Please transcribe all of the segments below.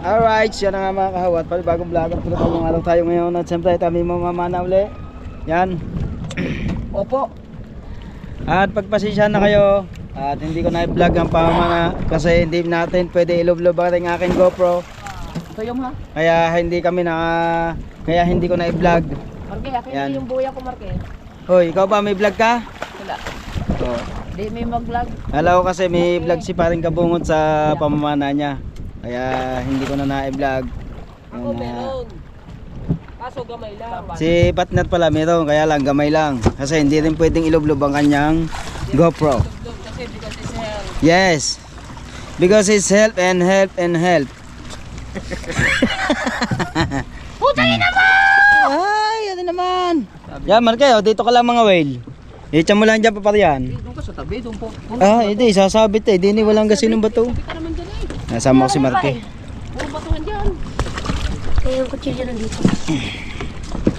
Alright, siya na nga mga kahawat. Bagong vlogger po na araw tayo ngayon. At siyempre kami mamamana uli. Yan. Opo. At pagpasensya na kayo. At hindi ko na-vlog ang pamamana. Kasi hindi natin pwede ilublob ang aking GoPro. Ito yung ha? Kaya hindi ko na-vlog. Marke, akin yung buya ko, Marke. Hoy, ikaw ba may vlog ka? Wala. Oo. Di may mag-vlog. Alam ko kasi may vlog si paring Kabungot sa pamamana niya. Kaya hindi ko na na-vlog. Ako meron. Kaso gamay lang. Si Patnet pala meron, kaya lang gamay lang. Kasi hindi rin pwedeng ilublob ang kanyang GoPro. Kasi because it's health. Yes. Because it's help and help and help. Putangin naman! Ay, ano naman? Yan, Marke, dito ka lang mga whale. Itcha mo lang dyan paparian. Doon ka sa tabi, doon po. Hindi, sasabit eh. Hindi walang gasinong bato. Sabi ka naman dyan eh. Nasama ko si Marke. Puro batuhan dyan. Kaya yung kutsilyo nandito.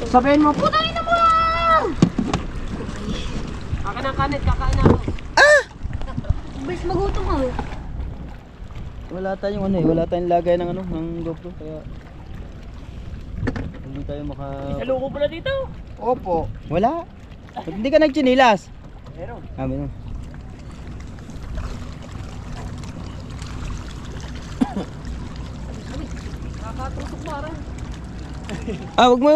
Sabihin mo, putangin naman! Kaka ng kanit, kakain ako. Bes, magutom ako. Wala tayong wala tayong lagay ng ng GoPro kaya hindi tayo maka. Saluko pala dito. Opo. Wala. Ba't hindi ka nagchinilas? Meron. Meron. Kakatusok mo rin. Wag mo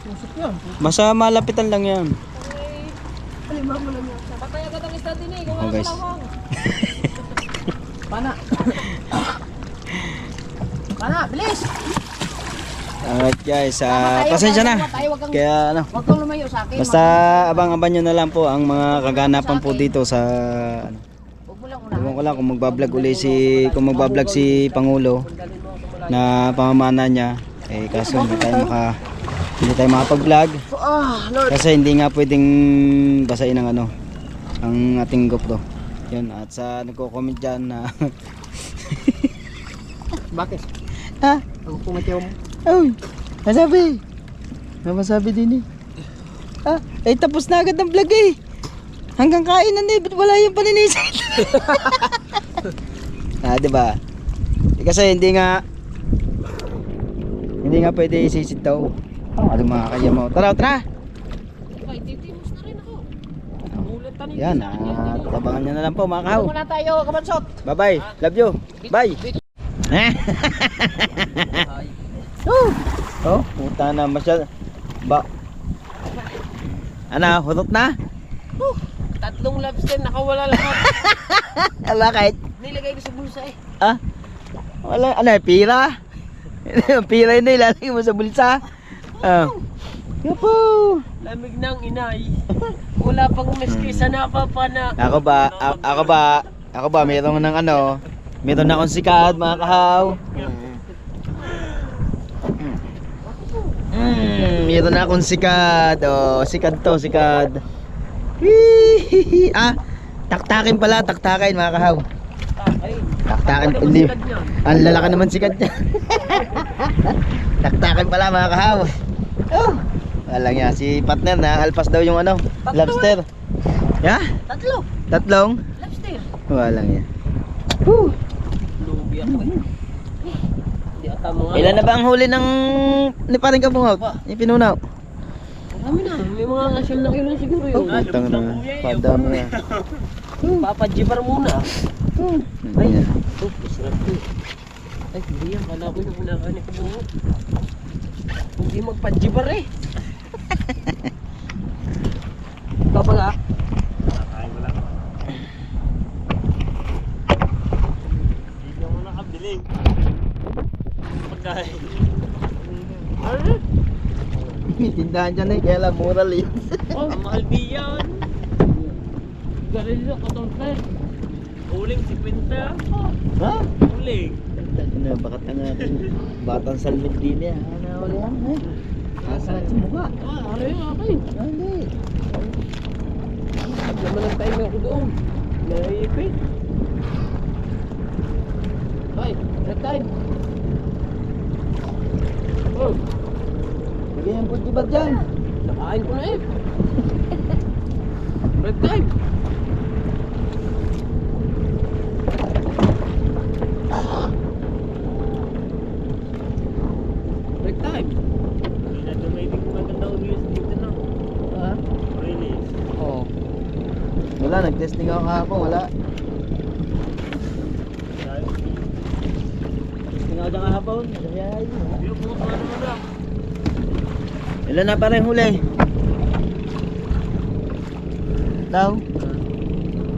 Tusok yan. Basta malapitan lang yan. Alimang mo lang yan. Patay agad ang isda din eh. Kung Oh, guys. kalawang. Pana. Pana, bilis! Alright guys, pasensya na. Kaya Huwag kang lumayo sa akin. basta abang-abang nyo na lang po ang mga kaganapan po dito sa Huwag mo lang Ewan ko lang kung magbablog uli si Pangulo na pamamana niya. Kaso hindi tayo makapag-vlog. Lord. Kasi hindi nga pwedeng basahin ang ang ating GoPro. Yun, at sa nagko-comment dyan na Bakit? ha? Ang pumatyaw mo. Ay, nasabi. Nasabi din tapos na agad ang vlog eh. Hanggang kainan eh, ba't wala yung paninisid? Diba? Kasi hindi nga pwede isisid daw. Ano mga kaya mo. Tara. Ay, titimos na rin ako. Ulit tanin. Yan, tabangan nyo na lang po mga kahaw. Muna tayo, kabansot. Bye bye, love you. Bye. Oh, puta na masyad. Hurot na? Tatlong lobster, nakawala lahat. Bakit? Nilagay ko sa bulsa eh. Wala, pira? Pira yun na ilalagay mo sa bulsa. Yapo. Lamig ng inay. Wala pang miski sa napapana. Ako ba, meron meron akong sikat mga kahaw. Meron akong sikat. Sikat to. Taktakin mga kahaw. Taktakin hindi. Ang lalaki naman sikat niya. Taktakin pala mga kahaw. Walang yan, si partner na alpas daw yung lobster. Ya? Tatlong? Lobster. Walang yan. Lubi ako eh. Hindi ata mga. Ilan na ba ang huli ni paring Kabungot? Yung pinunaw? Marami na. May mga asyam na kilo siguro yun. Putang na. Padami yan. Papajibar muna. Ay, Masarap to. Ay, hindi yan. Kala ko yung kinakain ko mo. Hindi magpajibar eh. Babaga. Kakain mo lang. Hindi mo nakabili. Pagkain. may tindahan dyan kaya lang moral yun. Ang mahal di yan. Garillo, katulad. Uling 50. Ha? Uling. Bakat nga batang salmit din yan. Wala yan sakit sa mukha. Ano yung akin? Hindi. Naman ang time ako doon. Naipit. Ay, red time. Lagyan yung putibag dyan. Nakain ko na eh. Red time. nag-testing ako kahapon, wala. Testing ako dyan kahapon. Ay. Yung mga ano mo lang. Ilan na pa rin huli? Daw?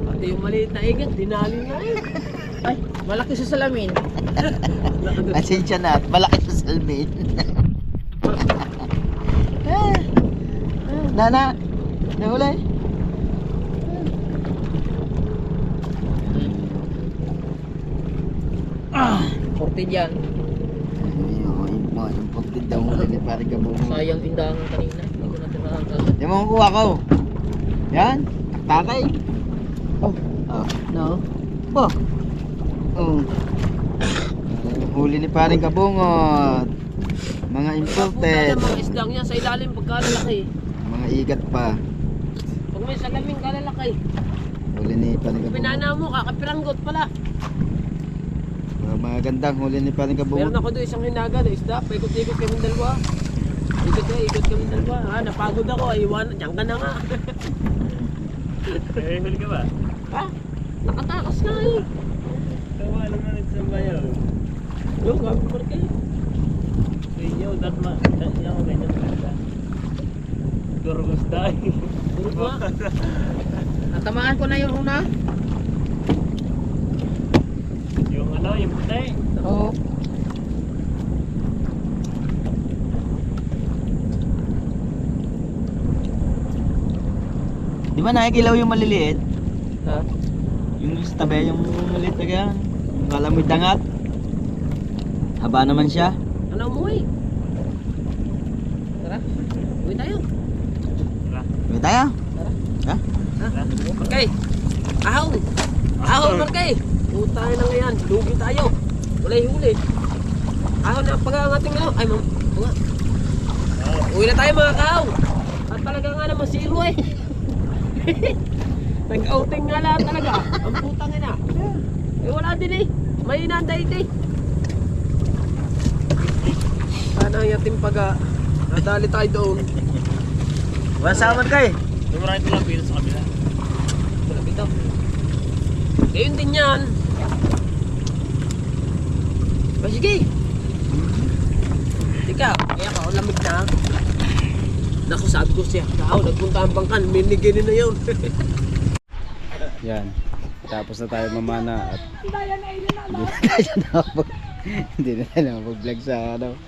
Pati yung maliit na igat, dinali na eh. Ay, malaki sa salamin. Asensya na, malaki sa salmin. Nana, nahuli? Porte dyan. Yung mga imported daw huli ni pare Kabungo. Sayang tindahan kanina. Hindi ko natirahan kagad. Yung mga kuha ko. Yan, takay. Oh, no. Bo. Oh. Huli ni paring Kabungot. Mga imported. Punta mga isdang yan sa ilalim pagkalalaki. Mga igat pa. Pag may salaming kalalaki. Huli ni paring Kabungot. Pinana mo, kakapiranggot pala. Mga gandang huli ni paring Kabungot. Meron ako doon isang hinaga na isda. Paikot-ikot kami dalawa. Ikot kami dalawa. Ha, napagod ako. Iwan, diyan ka na nga. Eh, huli ka ba? Ha? Nakatakas na eh. Tawa, alam na nagsambayaw. Yung kami pa rin kayo. Iyo, datma. Yan ako ganyan maganda. Turgos tayo. Puro ba? Natamaan ko na yung una. Yung ano, yung puti. Oo. Di ba nakikilaw yung maliliit? Ha? Yung sa tabi, yung maliit na ganyan. Yung kala mo'y dangat. Haba naman siya. Ano umuwi? Tara. Uwi tayo. May tayo? Ha? Markay. Ahon. Ahon, Markay. Utay na ngayon. Lugi tayo. Wala yung huli. Ahon na pag-angating ano. Ay, mga. Uwi na tayo mga kahaw. At talaga nga naman zero eh. Nag-outing nga lahat talaga. Ang putang ina. Eh wala din eh. May inanday eh. Sana ang yatim pag nadali tayo doon. Wala saman kay. Tumurahin ko lang pila sa kabila. Wala ito. Ngayon din yan. O sige. Tika, kaya ka, lamig na. Naku, sabi ko siya, kao, nagpunta ang bangkan, miniginin na yun. Yan. Tapos na tayo mamana at hindi na tayo nakapag-vlog sa ano.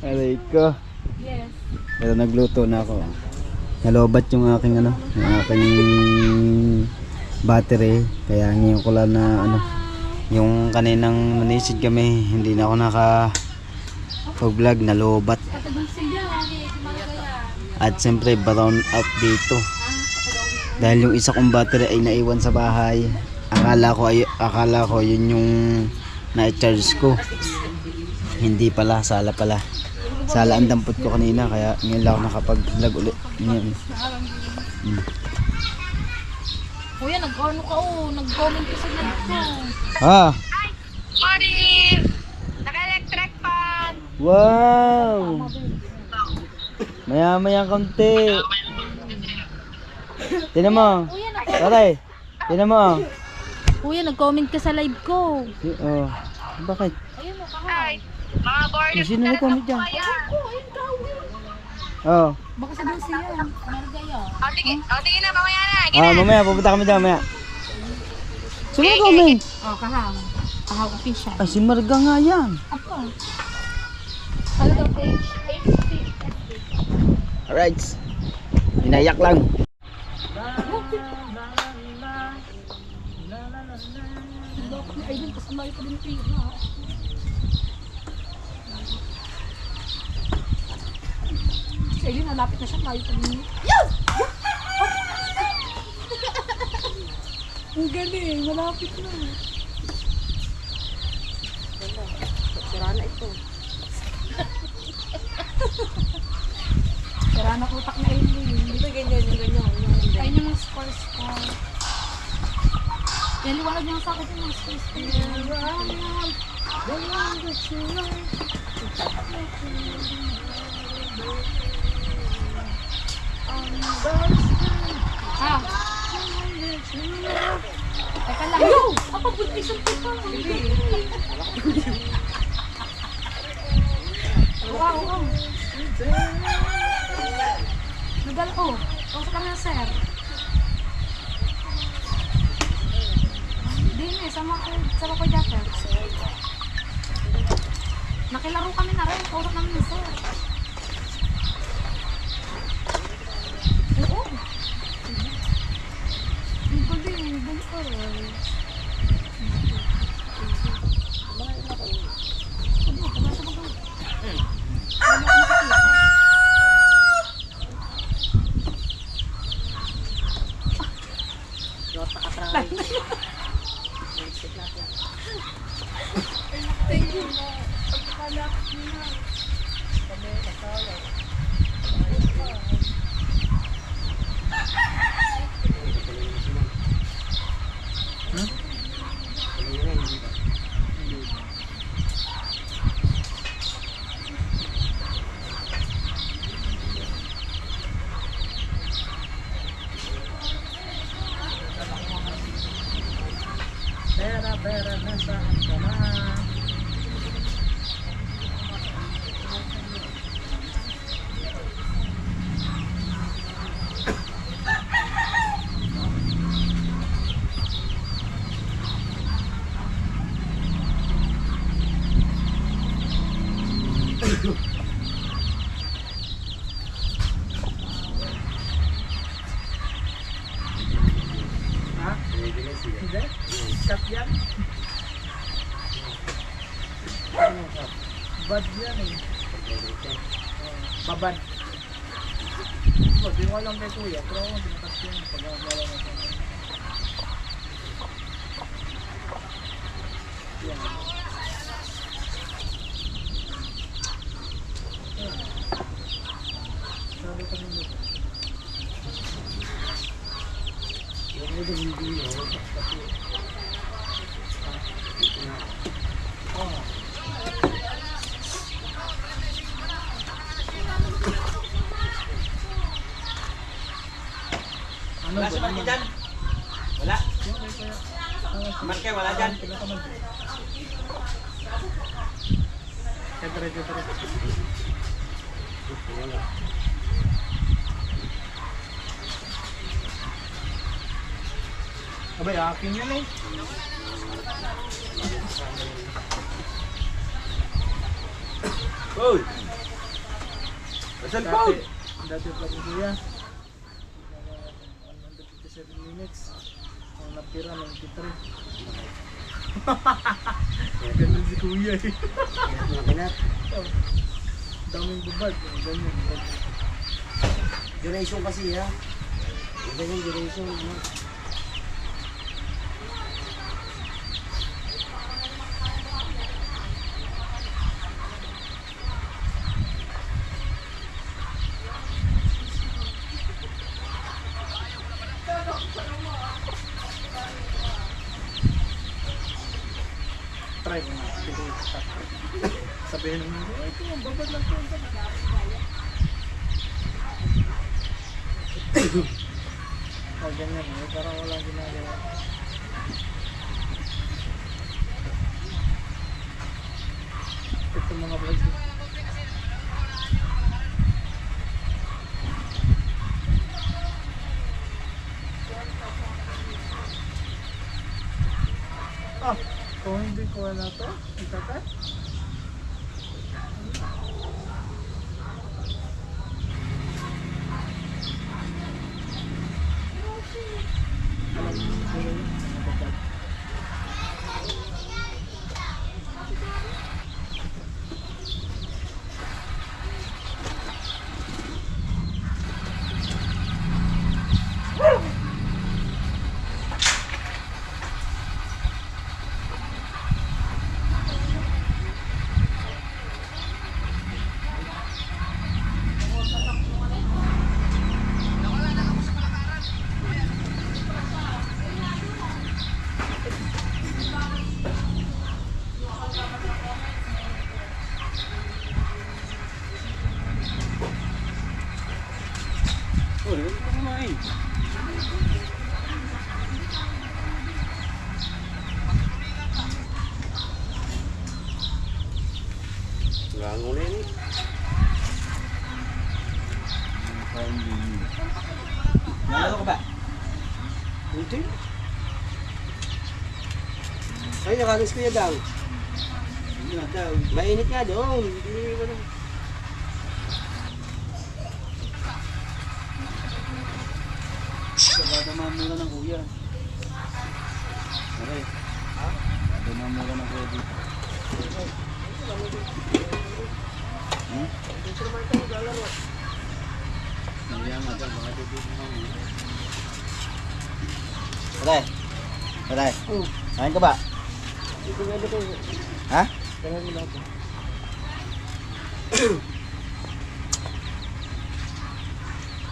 Aray ko. Yes. Pero nagluto na ako. Nalobat yung aking ano, yung aking battery. Kaya ngayon ko lang na ano, yung kaninang nanisid kami, hindi na ako naka-vlog, nalobat. At siyempre brown out dito. Dahil yung isa kong battery ay naiwan sa bahay. Akala ko yun yung na-charge ko. Hindi pala, sala pala. Sala ang dampot ko kanina, kaya ngayon lang ako nakapag-vlog ulit. Ngayon. Kuya, nag-ano ka nag-comment ka sa vlog ko. Ha? Morning! Naka-electric fan! Wow! Maya-maya konti. Tinan mo. Kuya, Taray. Tinan mo. Kuya, nag-comment ka sa live ko. Oh. Bakit? Ayun mo, kahay. Mga board. Sino nag-comment dyan? Ako, ayun ka. Oh. Baka sa doon siya. Margaya. Tingin na mamaya na. Mamaya pupunta kami dyan mamaya. Sino nag-comment? Kahaw. Kahaw official. Ah, si Marga nga yan. Ako. Ano daw page? Alright. Inayak lang. Ayun, kasi malayo pa din yung pira. Si Aileen, nalapit na siya, malayo pa din. Yes! Ang galing, malapit na. Sira na ito. Sira na utak na Aileen. Ito ganyan. Ayun yung scores ko. Yan, liwanag niya sa akin yung scores ko. Ah, Teka lang. Kapag-buntisan ko pa. Wow. Nagal ko. Kausap kami na sir. Hindi sama ko dati. Nakilaro kami na rin. Kausap namin na sir. Oo. Hindi ko din. Hindi ko rin. Pera nasa ang Hindi? Cut yan? Bad yan eh. Babad. Di ko alam kay kuya, pero ako binakas yan. Pag-agawa na ito. Yan. Sabi ka nito. Yung ito hindi yun. Wala si Marky dyan? Wala? Marky, wala dyan? Tetre. Abay, akin yan eh. Food! Basal food! Dati pa ko kuya. 157 minutes. Ang natira, 93. Ganun si kuya eh. Daming bubad. Ganyan. Duration kasi ha. Ganyan duration. Try ko na. Sabihin naman, ito, babad lang ito. Oh, ganyan eh. Parang walang ginagawa. Ito mga vlogs. Ah, kung hindi ko na to, itatat. Ngangulin. Nalalo ka ba? Hindi. Ay, nakalis ko yan daw. Hindi na daw. Mainit nga doon. Hindi mo na. Sabada mamura ng kuya. Okay. Sabada mamura ng kuya dito. Hindi nga daw, baka dito mo. Patay. Patay. Kain ka ba? Ha?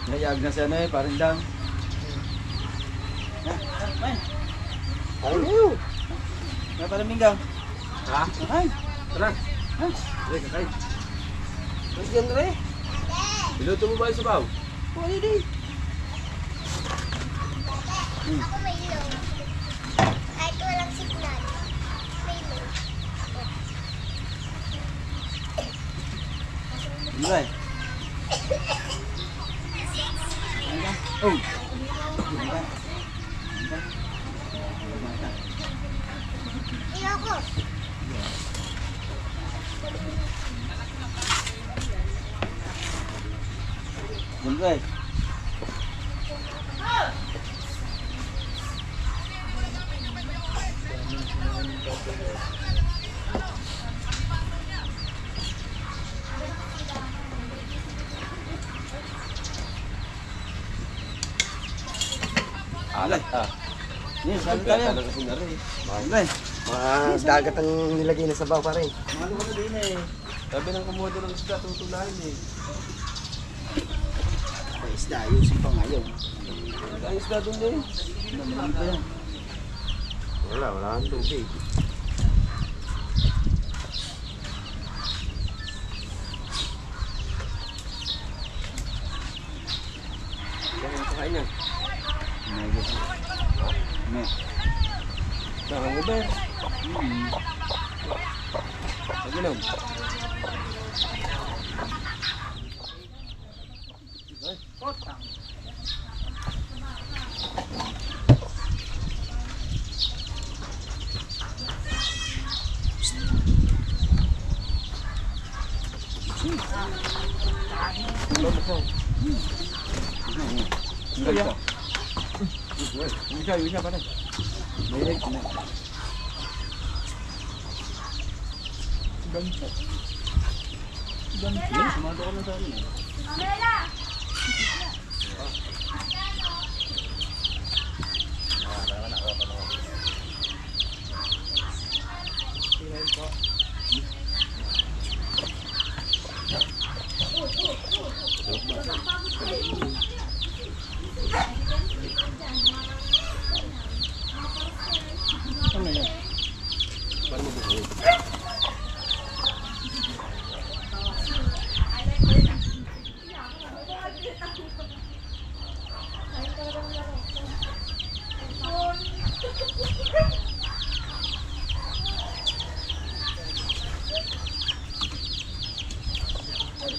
Nayag na siya na eh, parang lang. Ay, no. Nga parang minggang. Ha? Ay, Tara. ay. Ay, kakain. Mas yan rin. Piloto mo ba yung sabaw? Pwede di. Ako may low. Kahit walang signal. May low. Mulai. Oh. Ayoko. Mulai. Alat ah. Yes, sabi tayo. Mulai. Mga dagat ang nilagay na sabaw pa rin. Mahal ko na din eh. Sabi ng komodo ng isda, tutulahin eh. Ay, isda, ayusin pa ngayon. Ang isda doon eh. Naman pa yan. Wala ang tubig. Kakain yan. Me. Nakang uber. Pag-inom. Bisa pa rin. Direct na. Ganto. Ganto. Sumado ko na sa amin. Ano yan?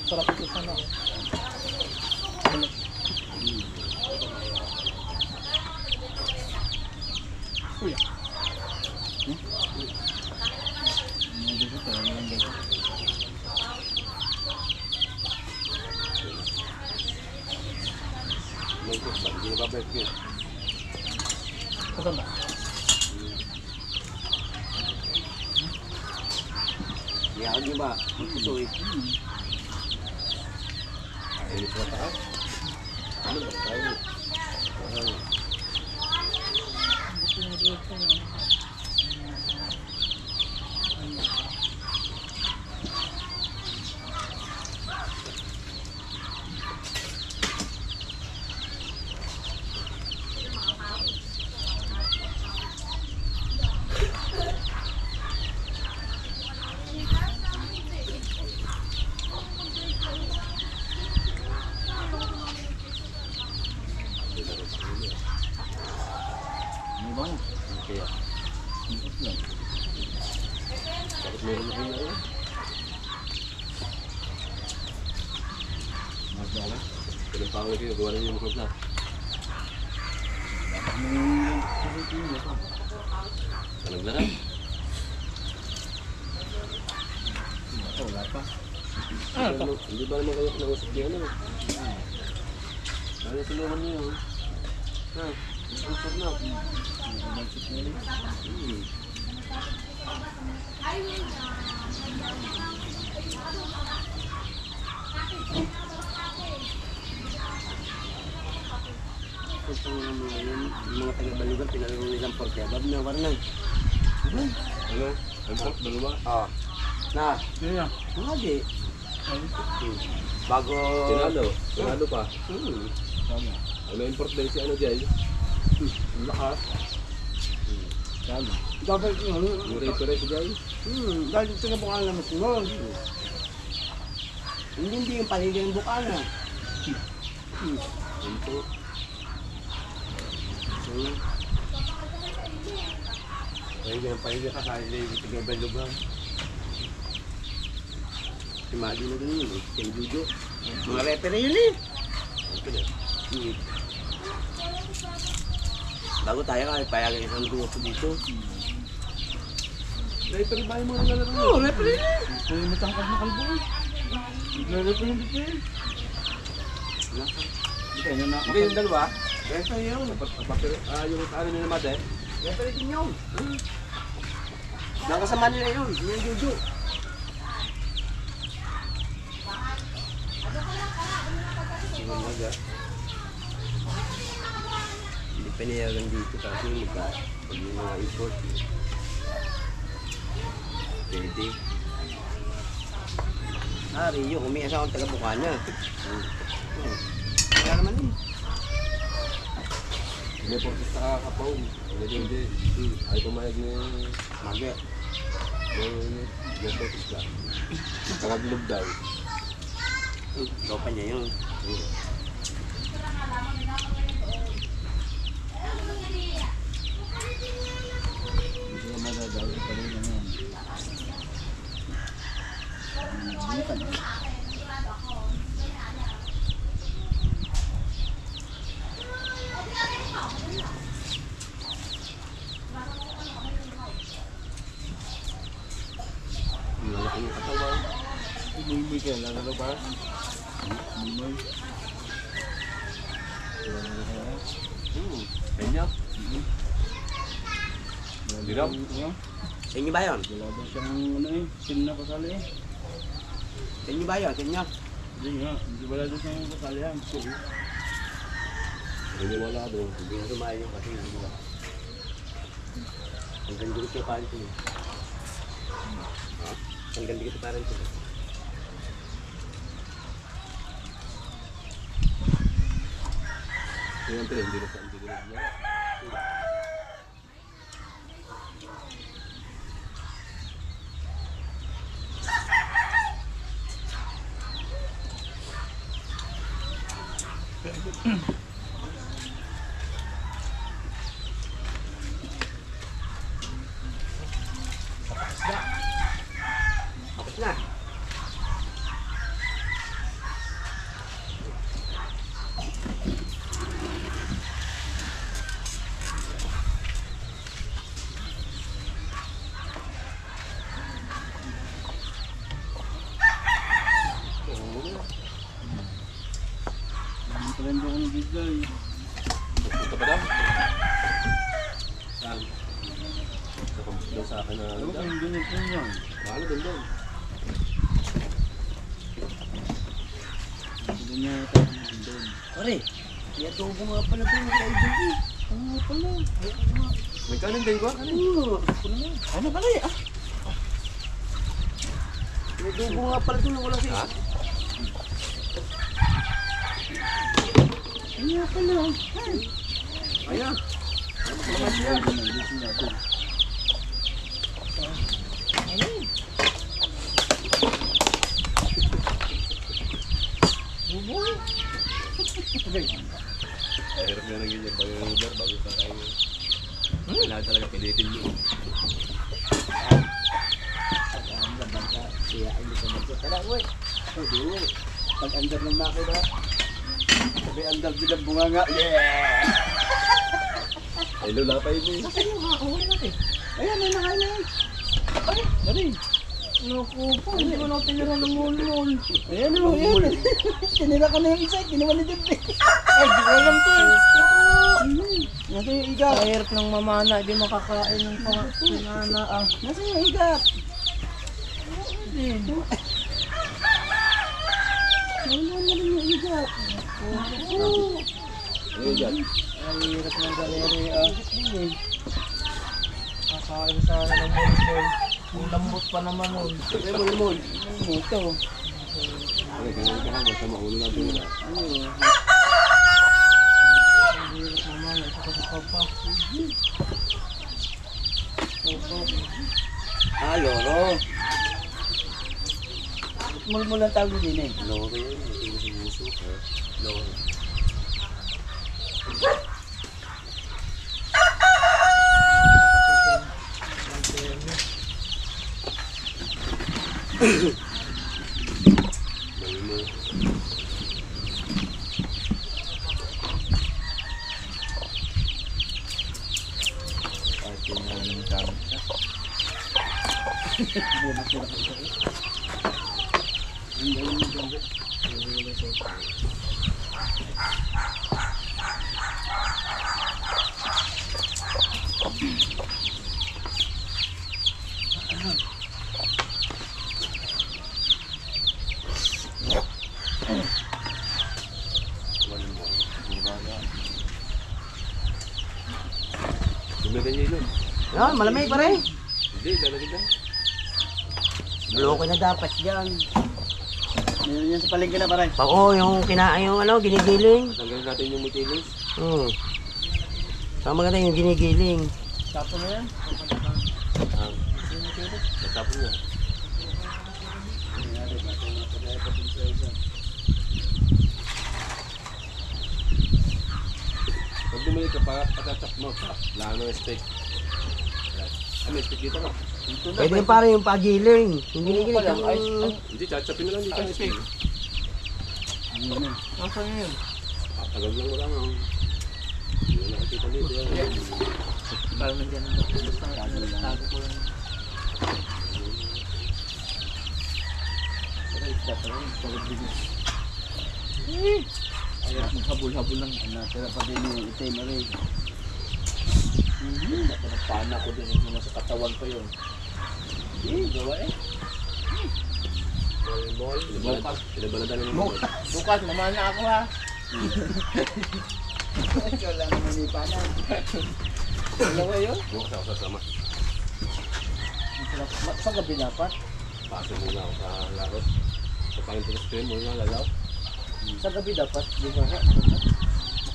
Sarap ito sana. Kuya. Kasama. Iyakan niyo ba? Magpusoy. Ayun sa taas. Ano ba tayo? Ano ba? Kaya, Ipot lang. bakit meron na kayo na yun? Pinampako kayo, gawa na yung na. Anong na rin? Wala pa. Hindi ba naman kayo kinausap niya ano? Ano tulungan niyo? Ha? Usap na. Yung mga taga-balugan, pinalungan nilang porkebab na warnan. Ano? Import, dalawa? Oo. Na? Kaya. Hindi. Bago... Tinalo pa. Tama. Ano import din si ano dyan? Lakas. Tama. Dapat yung pare si dyan? Dahil ito na bukala naman mo. Hindi yung paligay yung bukana. Import. Paligay ka sa taga-balugan. Si Madi na din yun eh. Kay Jujo. Mga referee yun eh. Bago tayo kaya payagan isang grupo dito. Referee ba yung mga nalalaro? Oo, referee na. Ito yung matangkad na kalbo eh. Naglalaro yung dito eh. Ito yun na. Hindi yung dalawa. Referee yun. Yung ano nila Madi. Referee din yun. Nakasama nila yun. Yung Jujo. Hindi pinayagan dito kasi pag yung mga import pwede. Rio, umiasa akong taga-Bukana. Kaya naman eh. May portis sa Kapaw. Hindi. Ay pumayag ni Mage. May portis ka. Nakadulog daw. Tropa niya yun. Hindi ko madadawin pa rin naman. Bukan eh. Malaki yung katawan. Bumibig ka, lalaro pa. Bumibig. Kanya? Dirap? Sa inyo ba yun? Wala ba siyang ano eh, sin na kasali eh. Sa inyo ba yun? Sa inyo? Hindi nga, hindi wala doon siyang kasali yan. Hindi wala doon. Hindi na sumayo kasi hindi wala. Hanggang dito siya parang sila. Hanggang dito parang sila. Siyempre, hindi na sa hindi na. Tapos na. Hindi pa rin doon ako nabigay. Gusto pa daw? Saan? Daw sa akin na Ano ba yung ganito yan? Mahalo din doon. Hindi niya tayo nandun. Pare, iyatubo nga pala doon sa ibig eh. Ano nga pala? May kanin din ko? Ano pala eh? Iyatubo nga pala doon wala siya. Ha? Ano nga pala? Ayan. Ano siya? Nandito natin. Hirap nga ng ganyan. Bago yung lugar, bago pa tayo. Kailangan talaga pilitin mo. Kaya hindi ko magkakala. Uy! Pag-andar ng makina. Sabi ang dab din ang bunganga. Yeah! Ay, lula pa yun eh. Nasaan yung huli natin? Ayan, may nakain na. Ay, dali. Naku po, hindi mo na tinira ng mulmul. Ayan o, ayan. Tinira ko na yung isa, kinuha ni Dib. Ay, di ko alam to. Nasa yung igat? Ang hirap ng mamana, di makakain ng panana ah. Nasa yung igat? Wala na rin yung igat. Ano yan? Ang hirap ng galeri ah. Kakain sana ng mulmul. Ang lambot pa naman nun. Ay, mulmul. Ano ito? Ay, ganyan ka hanggang sa maulo natin nila. Ano? Ang hirap mamana, isa ka sa papa. Ah, loro. Mulmul ang tawag din eh. Loro yun. Hindi ko sinuso. Loro. Mulmul. Dumigan niya yun. Yan, malamig pa rin. Hindi, lalagay lang. Bloke na dapat dyan. Meron yan sa palengke na paray. Oo, yung kinain yung ano, ginigiling. Tanggalin natin yung mutilis. Saka maganda yung ginigiling. Tapo na yan. Natapon niya. Pag bumili ka pa, patatap mo. Wala ng steak. May steak dito ka. Pwede yung parang yung pagiling. Yung ginigiling. Hindi, chachapin na lang dito ang steak. Nasaan yun? Tagal lang wala nga. Hindi na nakikita dito. Parang nandiyan na. Tago ko lang. Ayaw maghabol-habol lang. Natira pa din yung itim na rin. Pana ko din yung nasa katawan pa yun. Gawa eh. Mol. Pinabalatan ng mol. Bukas, naman na ako ha. Ikaw lang naman yung panan. Dalawa yun? Bukas ako sasama. Sa gabi dapat. Paso muna ako sa larot. Sa Panginoon ko muna lalaw. Sa gabi dapat. Di ba nga?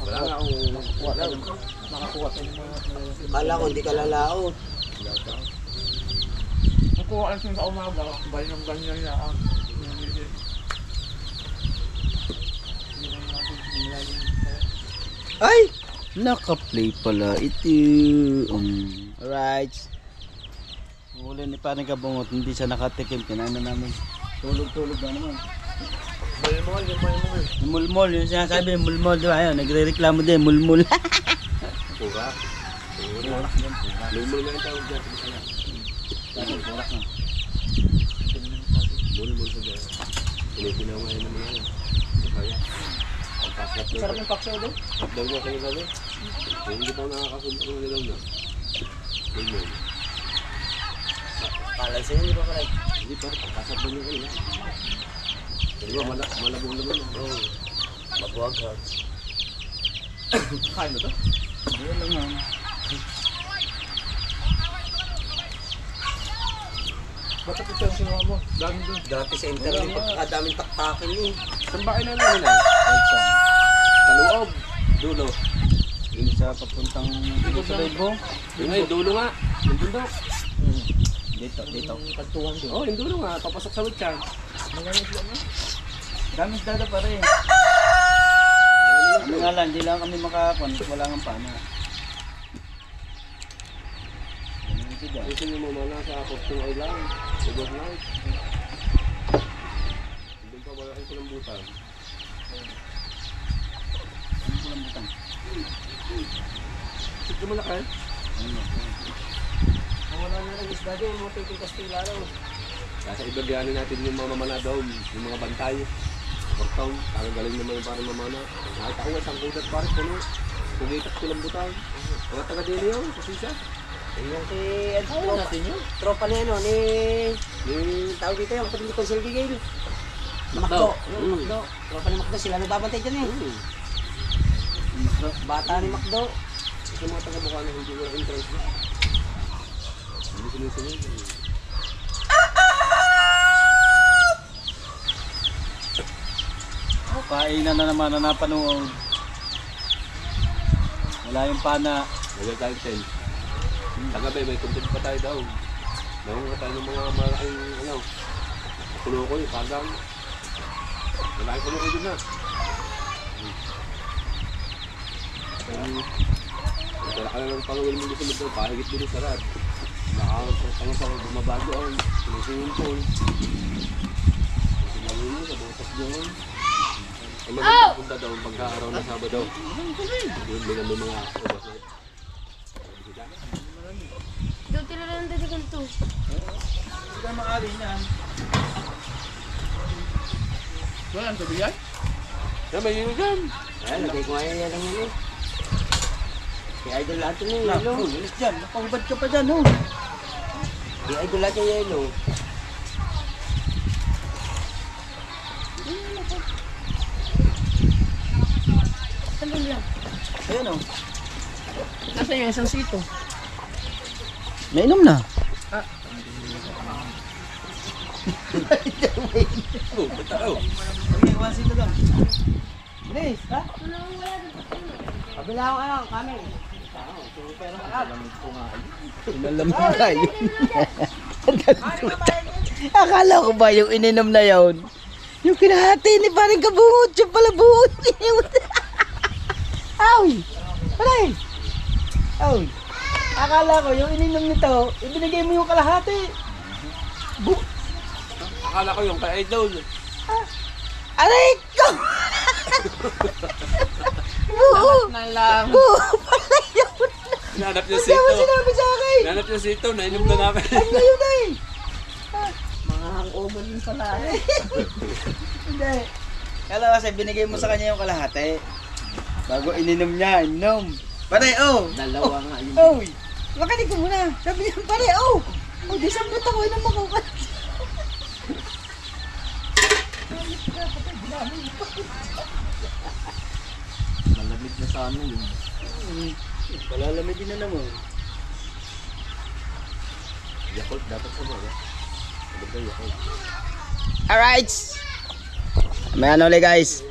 Wala nga akong wala. Makakuha tayo ng mga Kala ko hindi ka lalaot. Nakuha lang sa umaga. Bali ng ganyan na ang ay! Naka-play pala ito. Alright. Huli ni parang kabungot. Hindi siya nakatikim. Kinain na namin. Tulog-tulog na naman. Mulmol, yung mulmol. Yung mulmol. Yung sinasabi yung mulmol. Diba? Ayun, nagre-reklamo din. Mulmol. Pura. Mulmol nga yung tawag dyan. Purak na. Mulmol sa dyan. Pinipinaw nga yun naman yan. Kaya. Sarap yung paksaw doon. Daw nga kayo sabi. Hindi pa nakakasunta ng nilaw na. Mulmol. Palay sa'yo, di ba pare? Hindi pa. Pagkasap na nyo kayo. Di ba malabong naman. Oo. Mabuwag-wag. Kain mo to? Hindi lang nga. Ba't ito yung sinuha mo? Dami doon. Dati sa internet, pagkakadaming taktakin eh. Saan ba kayo na nila? Sa loob. Dulo. Yun sa papuntang dito sa Lebo. Yun nga yung dulo nga. Yung bundok. Dito, dito. Katuhan doon. Oo, yung dulo nga. Papasok sa witchan. Dami dada pa rin. Ano nga lang, hindi lang kami makakapon. Wala nga pana. Gusto nyo mamana sa Kopsong Island. Overnight. Doon pa wala yung kulambutan. lambutan. Ito mo na kayo. Wala na ng isda dyan, mga piking Kastila lang. Kaya sa ibagayanin natin yung mga mamana daw, yung mga bantay. Portong, galing naman yung parang mamana. Nakita ko isang kudat parang puno. Kumitak silang butang. Mga taga din yun, kasi siya. Yung si tropa ni ano, ni tawag dito yung kapatid ni Consul Gigil. Makdo. Makdo. Tropa ni Makdo, sila nagbabantay dyan eh. Bata ni Makdo. Yung mga taga Bukana, hindi ko entrance na. Hindi sinusunod. O, kainan na naman na napanood. Wala yung pana. Wala tayong tent. Tagabi, may content pa tayo daw. Nahunga tayo ng mga malaking, puno ko yung pagang. Malaking puno ko dun na. Dala ka na ng pangawil mo dito sa pahigit dito sa rad. Nakakapang bumabago ang sinisingin pool. Sinangin mo sa butas doon. Ay magpunta daw pagka-araw na Sabado. Yun, bilang may mga ubas na. Doon tinalang dito ganito. Hindi ka makali niyan. Wala ang sabi yan? Yan, may yun dyan. Ayan, lagay ko ngayon yan ang ano. Si Idol natin yung Wala, yellow. ulis dyan. Napahubad ka pa dyan, oh. Si Idol natin yung yellow. Sandun lang. Ayan, oh. Nasaan yung isang sito? Nainom na. Oh, punta oh. Okay, one sito lang. Please, ha? Kabila ko kayo, kami. Inalam mo na yun. Akala ko ba yung ininom na yun? Yung kinahati ni parang kabungot. Yung pala bungot. Aw! Paray! Aw! Akala ko yung ininom nito, ibinigay mo yung kalahati. Akala ko yung kay Idol. Aray ko! Buo! Na lang. Buo pala yun! Nanap niya Hindi mo sito. sinabi sa akin! Nanap niya sito, nainom na namin. Ano yun eh? Mga hangover din pala. Hindi. Kala kasi binigay mo sa kanya yung kalahati. Bago ininom niya, inom. Pare, oh! Dalawa nga yun. Oh! Makinig ko muna. Sabi niya, pare, oh! Oh, di sambot ako, inom ako. Malamig na sana yun. Palalamigin na naman. Yakult, dapat sa mga. Yakult. Alright! May ano ulit guys.